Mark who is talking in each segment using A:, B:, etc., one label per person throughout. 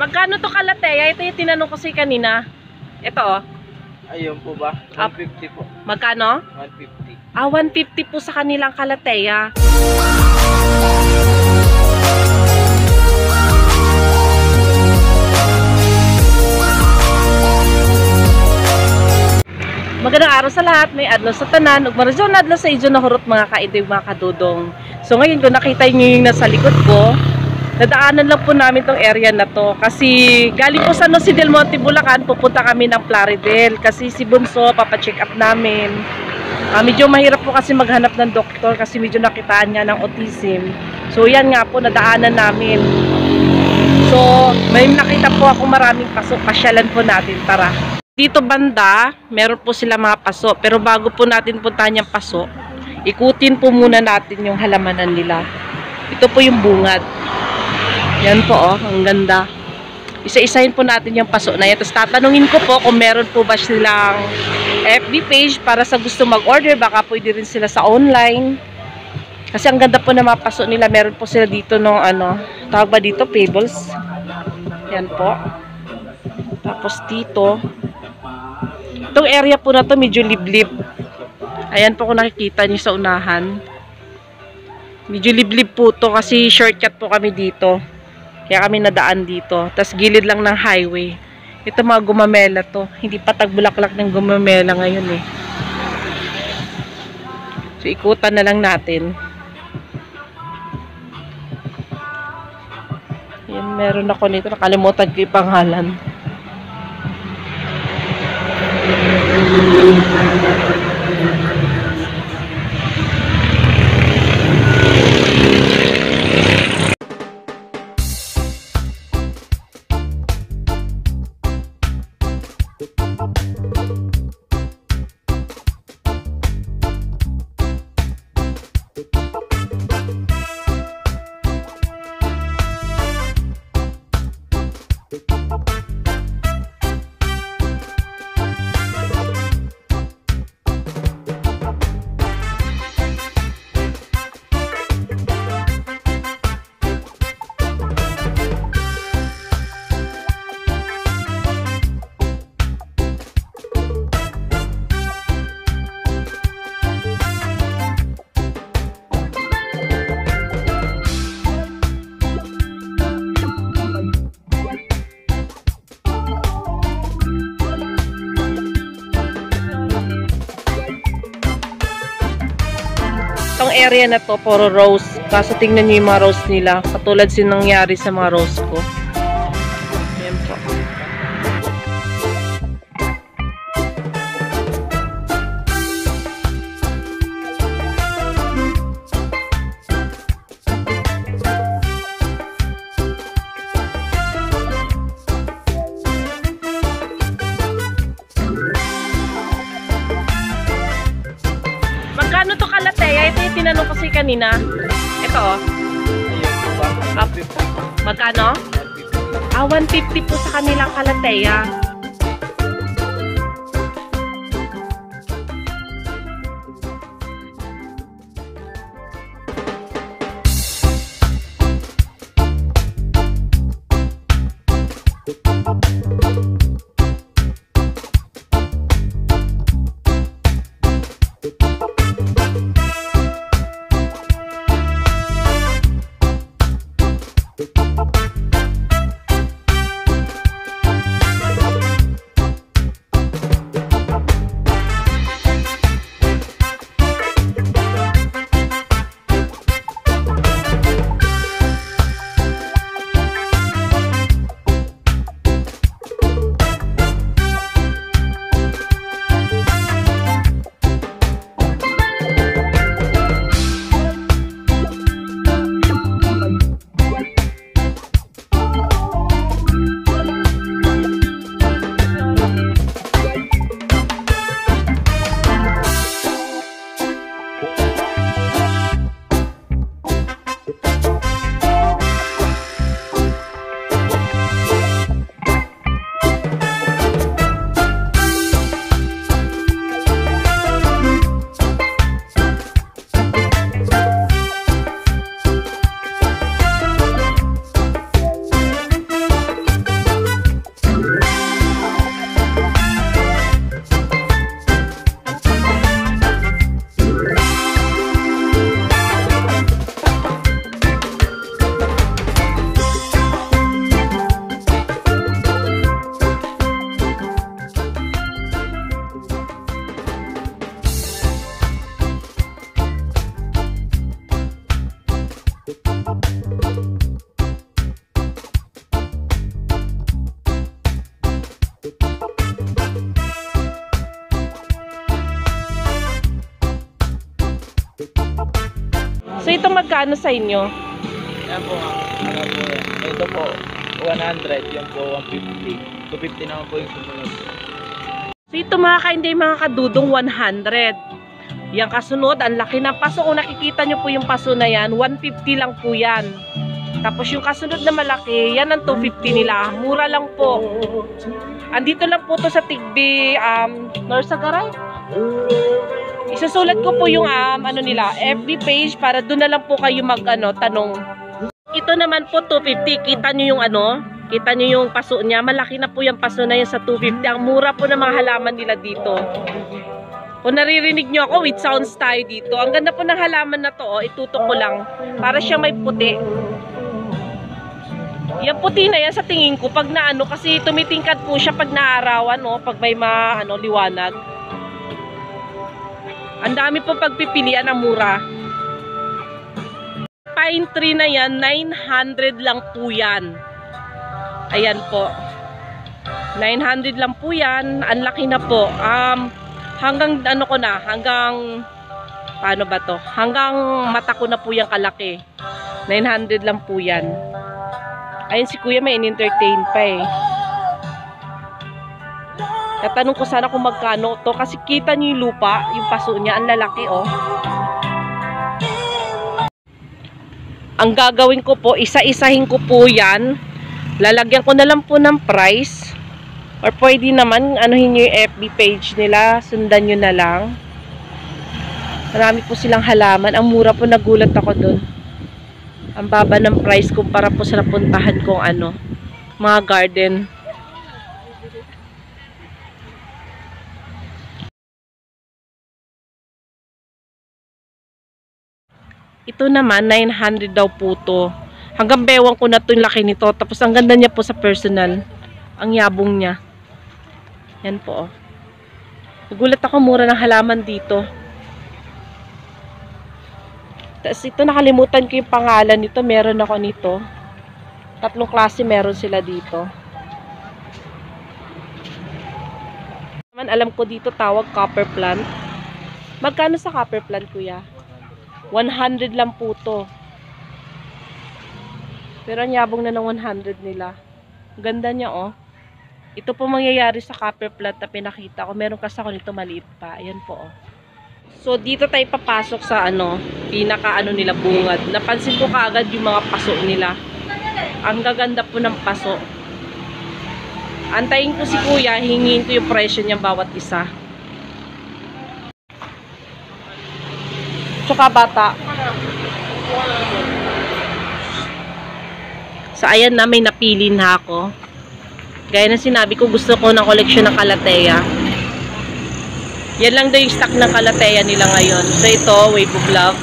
A: Magkano to kalateya? Ito yung tinanong ko sa'yo kanina. Ito oh.
B: Ayun po ba? 150 po.
A: Magkano?
B: 150.
A: 150 po sa kanilang kalateya. Magandang araw sa lahat, may adlaw sa tanan, ug maradyo na adlaw sa idyo na hurot mga kaidig, mga kadudong. So ngayon kung nakita niyo yung nasa likod ko, nadaanan lang po namin tong area na to kasi galing po sa si Del Monte, Bulacan, pupunta kami ng Plaridel kasi si Bunso papacheck up namin. Medyo mahirap po kasi maghanap ng doktor kasi medyo nakitaan nga ng autism. So yan nga po, nadaanan namin. So may nakita po ako maraming pasok, pasyalan po natin, tara. Dito banda, meron po sila mga paso. Pero bago po natin puntahan yung paso, ikutin po muna natin yung halamanan nila. Ito po yung bungad. Yan po oh, ang ganda. Isa-isahin po natin yung paso na yan. Tapos tatanungin ko po kung meron po ba silang FB page para sa gusto mag-order. Baka pwede rin sila sa online. Kasi ang ganda po na mga paso nila. Meron po sila dito ng ano, tawag ba dito? Pebbles. Yan po. Tapos dito, itong area po na to medyo liblib. Ayan po kung nakikita niyo sa unahan. Medyo liblib po to kasi shortcut po kami dito. Kaya kami nadaan dito. Tapos gilid lang ng highway. Ito mga gumamela to. Hindi pa tagbulaklak ng gumamela ngayon eh. So ikutan na lang natin. Yan, meron ako nito. Nakalimutan ko yung pangalan. Itong area na to, puro rose. Kaso tingnan nyo yung mga rose nila. Katulad sin nangyari sa mga rose ko. Ayan po. Magkano to kalateya? Ito yung tinanong ko sa'yo kanina. Ito oh. Magkano? 150 po sa kanilang kalateya. So, ito magkano sa inyo?
B: Yan po nga. Ano po yan? Ito po, 100. Yan po, 150. 250 naman po yung sumunod.
A: So, ito mga kainday, mga kadudong, 100. Yang kasunod, ang laki ng paso. Kung nakikita nyo po yung paso na yan, 150 lang po yan. Tapos yung kasunod na malaki, yan ang 250 nila. Mura lang po. Andito lang po to sa Tigbi, Norsagaray. Isusulat ko po yung ano nila, FB page para doon na lang po kayo tanong. Ito naman po 250. Kita nyo yung kita nyo yung paso niya. Malaki na po yung paso na yan sa 250. Ang mura po ng mga halaman nila dito. Kung naririnig nyo ako, with sounds tayo dito. Ang ganda po ng halaman na to, itutok ko lang. Para siya may puti. Yung puti na yan sa tingin ko, pag kasi tumitingkad po siya pag naarawan, pag may liwanag. Ang dami po pagpipilian ng mura. Pine tree na yan, 900 lang po yan. Ayan po. 900 lang po yan. Ang laki na po. Hanggang hanggang paano ba to? Hanggang mata ko na po yung kalaki. 900 lang po yan. Ayun si kuya may in-entertain pa eh. Tatanong ko sana kung magkano to kasi kita niyo yung lupa, yung paso niya, ang lalaki Ang gagawin ko po, isa-isahin ko po yan. Lalagyan ko na lang po ng price. Or pwede naman, anuhin nyo yung FB page nila. Sundan nyo na lang. Marami po silang halaman. Ang mura po, nagulat ako dun. Ang baba ng price kumpara po sa napuntahan kong mga garden. Ito naman, 900 daw po to. Hanggang bewang ko na to yung laki nito. Tapos ang ganda niya po sa personal. Ang yabong niya. Yan po. Nagulat ako, mura ng halaman dito. Tapos ito, nakalimutan ko yung pangalan nito. Meron ako nito. 3 klase meron sila dito. Naman, alam ko dito tawag copper plant. Magkano sa copper plant, kuya? 100 lang po to. Pero ang yabong na ng 100 nila. Ganda niya Ito po mangyayari sa copper plant na pinakita ko. Meron kasi ako nito maliit pa. Ayan po So dito tayo papasok sa pinaka nila bungad. Napansin ko kaagad yung mga paso nila. Ang gaganda po ng paso. Antayin ko si kuya, hingin ko yung presyo niya bawat isa. Tsaka bata. So ayan na, may napili na ako. Gaya na sinabi ko, gusto ko ng koleksyon ng Calathea. Yan lang daw yung stock ng Calathea nila ngayon. So ito, Wave of Love.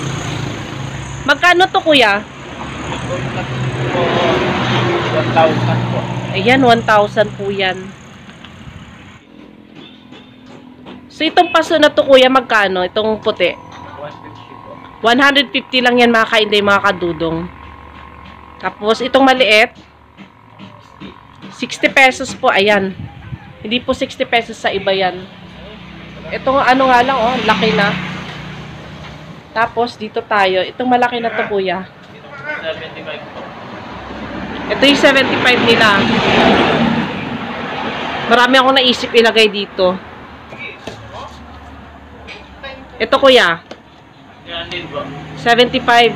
A: Magkano to, kuya?
B: 1,000 po.
A: Ayan, 1,000 po yan. So itong paso na to, kuya, magkano? Itong puti?
B: 150 po.
A: 150 lang yan mga kainday, mga kadudong. Tapos itong maliit, 60 pesos po, ayan. Hindi po 60 pesos sa iba yan. Itong nga lang, laki na. Tapos dito tayo, itong malaki na to, kuya.
B: 75 po.
A: Ito yung 75 nila. Marami akong naisip ilagay dito. Ito, kuya.
B: Yan din po.
A: 75.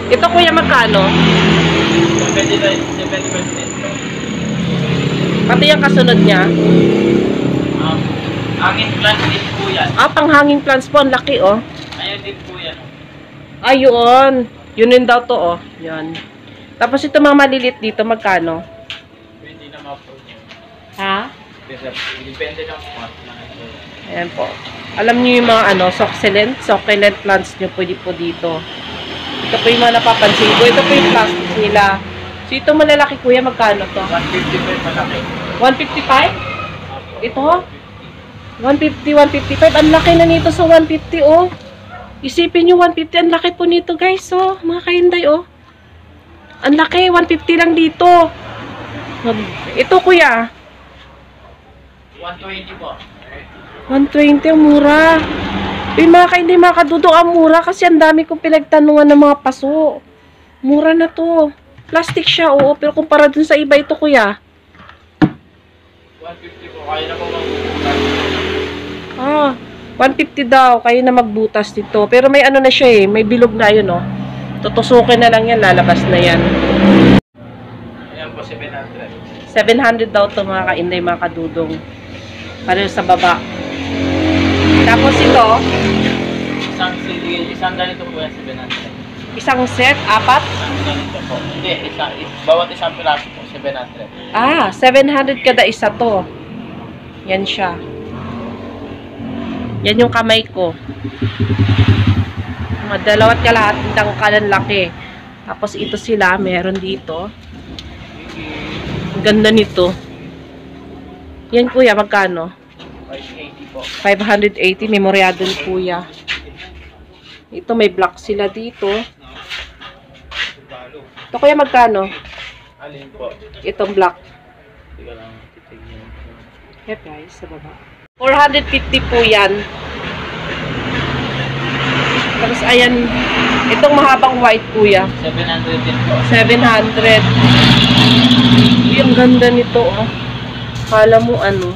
A: Ito, kuya, magkano?
B: 75 din po.
A: Pati yung kasunod niya.
B: Hangin plants din po yan.
A: Panghanging plants po. Ang laki,
B: Ayun din po yan.
A: Ayun. Yun din daw to, Yan. Tapos ito mga malilit dito, magkano?
B: Pwede na ma-approve niyo.
A: Ha?
B: Depende na po.
A: Ayan po. Alam niyo yung mga succulent plants niyo pwede po dito. Ito po yung mga napapansin ko. Ito po yung plastic nila. So ito malalaki, kuya, magkano to?
B: 155 malaki.
A: 155? Ito? 150, 155. Ang laki na nito sa 150, Isipin nyo, 150. Ang laki po nito, guys, mga kainday, Ang laki, 150 lang dito. Ito, kuya.
B: 120 po.
A: 120 ang mura. Uy, hindi mga kadudong ang mura kasi ang dami kong pinagtanungan ng mga paso. Mura na to. Plastic siya, oo. Pero kumpara dun sa iba ito, kuya.
B: 150 po. Kaya na po mag
A: 150 daw. Kaya na magbutas dito. Pero may ano na siya eh. May bilog na yun, oh. Tutusukin na lang yan. Lalabas na yan.
B: Ayan po, 700.
A: 700 daw to mga kainday, mga kadudong. Pareho sa baba. Tapos ito,
B: Isang ganito po yan, 700.
A: isang set, 4.
B: Isang ganito po. Hindi, bawat isang piraso po, 700.
A: 700 kada isa to. Yan siya. Yan yung kamay ko. Mga 2 kalahati kalan laki. Tapos ito sila, meron dito. Ang ganda nito. Yan kuya, magkano?
B: 580 po.
A: 580, memoryado ni kuya. Ito may black sila dito. Ito kuya, magkano?
B: Alin po?
A: Itong black.
B: Hindi ka lang titignan.
A: Okay, price sa baba. 450 po yan. Tapos ayan, itong mahabang white kuya.
B: 700 din po.
A: 700. Yung ganda nito, oh. Kala mo ano.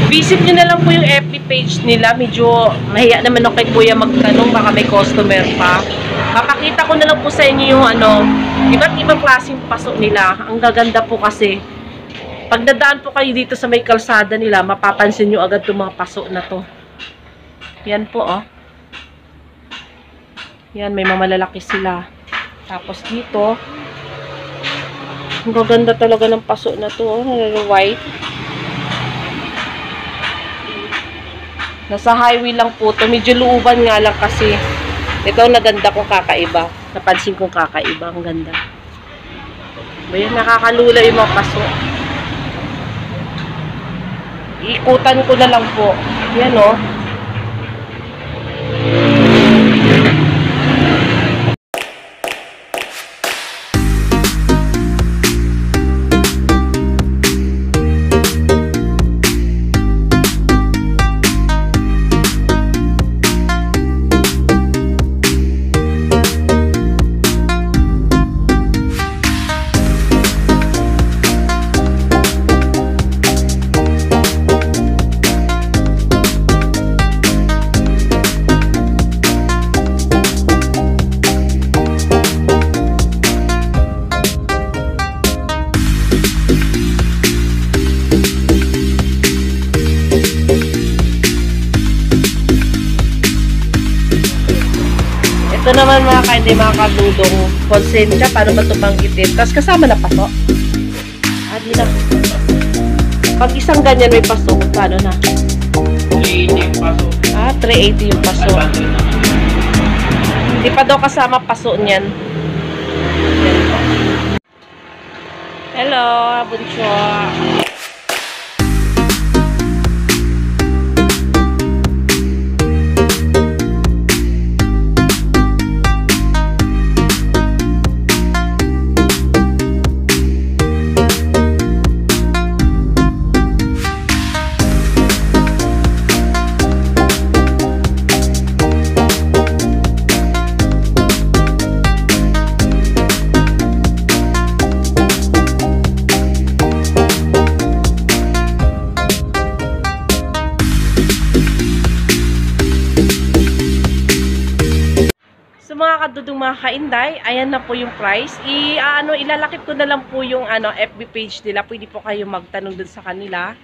A: Visit nyo na lang po yung FB page nila. Medyo mahiya naman ako kay kuya magtanong. Baka may customer pa. Papakita ko na lang po sa inyo yung ano, iba't ibang klaseng paso nila. Ang gaganda po kasi. Pag dadaan po kayo dito sa may kalsada nila, mapapansin nyo agad itong mga paso na to. Yan po, oh. Yan, may mamalalaki sila. Tapos dito, ang gaganda talaga ng paso na to, oh. White. Nasa highway lang po to. Medyo luuban nga lang kasi. Ito ang naganda kong kakaiba. Napansin kong kakaiba. Ang ganda. Bayan, nakakalula yung mga paso. Ikutan ko na lang po. Yan, oh. Ito naman mga kainday, mga kadudong, konsensya, paano ba ito banggitin? Tapos kasama na paso. Di na. Pag isang ganyan may paso, paano na?
B: 380 yung paso.
A: 380 yung paso.
B: 500 na.
A: Hindi pa daw kasama paso niyan. Hello, bunso. Mga kadudong, mga kainday, ayan na po yung price. Ilalakip ko na lang po yung FB page nila. Pwede po kayo magtanong dun sa kanila.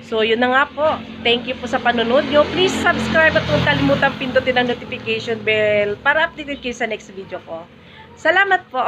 A: So, yun na nga po. Thank you po sa panonood nyo. Please subscribe at huwag kalimutan pindutin ang notification bell para updated kayo sa next video ko. Salamat po!